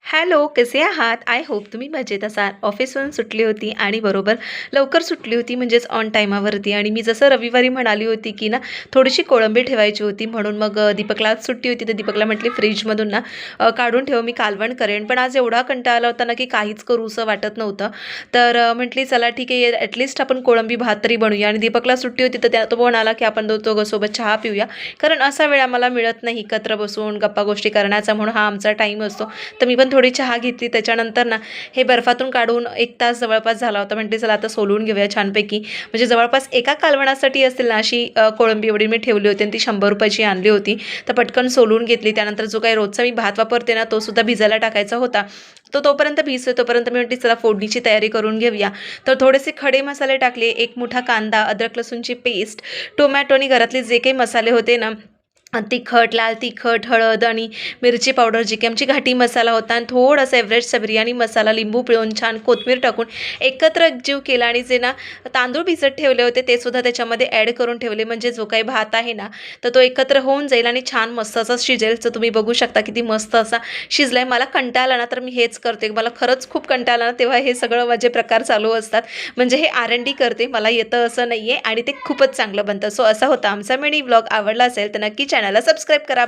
Hello, कसे आहात? I hope तुम्ही मजेत असाल. ऑफिसवरून सुटली होती आणि बरोबर लवकर सुटली होती म्हणजेच ऑन टाईमावरती आणि मी जसं रविवारी म्हणाली होती, की ना थोडीशी कोळंबी ठेवायची होती म्हणून मग दीपकला आज सुट्टी होती तर दीपकला म्हटली फ्रिजमधून ना काढून ठेव मी कालवण करेन. पण आज एवढा कंटाळा आला होता ना, की काहीच करूसं वाटत नव्हतं. तर म्हटली चला ठीक आहे ॲटलीस्ट आपण कोळंबी भात तरी बनवूया आणि दीपकला सुट्टी होती तर तो म्हणाला, की आपण दोघं सोबत चहा पिऊया. कारण असा वेळ आम्हाला मिळत नाही एकत्र बसून गप्पा गोष्टी करण्याचा म्हणून हा आमचा टाईम असतो. तर मी पण थोडी चहा घेतली. त्याच्यानंतर ना हे बर्फातून काढून 1 तास जवळपास झाला होता. म्हटले चला आता सोलून घेऊया छानपैकी. म्हणजे जवळपास एका कालवणासाठी असेल ना अशी कोळंबी एवढी मी ठेवली होती आणि ती 100 रुपयाची आणली होती. तर पटकन सोलून घेतली. त्यानंतर जो काही रोजचा मी भात वापरते ना तो सुद्धा भिजायला टाकायचा होता. तो तोपर्यंत भिजतोय तोपर्यंत मी म्हटली चला फोडणीची तयारी करून घेऊया. तर थोडेसे खडे मसाले टाकले, 1 मोठा कांदा, अद्रक लसूणची पेस्ट, टोमॅटो आणि घरातले जे काही मसाले होते ना तिखट, लाल तिखट, हळद आणि मिरची पावडर जी की आमची घाटी मसाला होता आणि थोडासा एव्हरेस्टचा बिर्याणी मसाला, लिंबू पिळून छान कोथिंबीर टाकून एकत्र एकजीव केला आणि जे ना तांदूळ भिजत ठेवले होते ते सुद्धा त्याच्यामध्ये ॲड करून ठेवले. म्हणजे जो काही भात आहे ना तर तो एकत्र होऊन जाईल आणि छान मस्त असा शिजेल. तर तुम्ही बघू शकता किती मस्त असा शिजलाय. मला कंटाळा आला ना तर मी हेच करते. मला खरंच खूप कंटाळा आला ना तेव्हा हे सगळं माझे प्रकार चालू असतात. म्हणजे हे R&D करते. मला येतं असं नाहीये आणि ते खूपच चांगलं बनतं. सो असा होता आमचा मिनी व्लॉग. आवडला असेल तर नक्की चॅनलला सबस्क्राईब करा.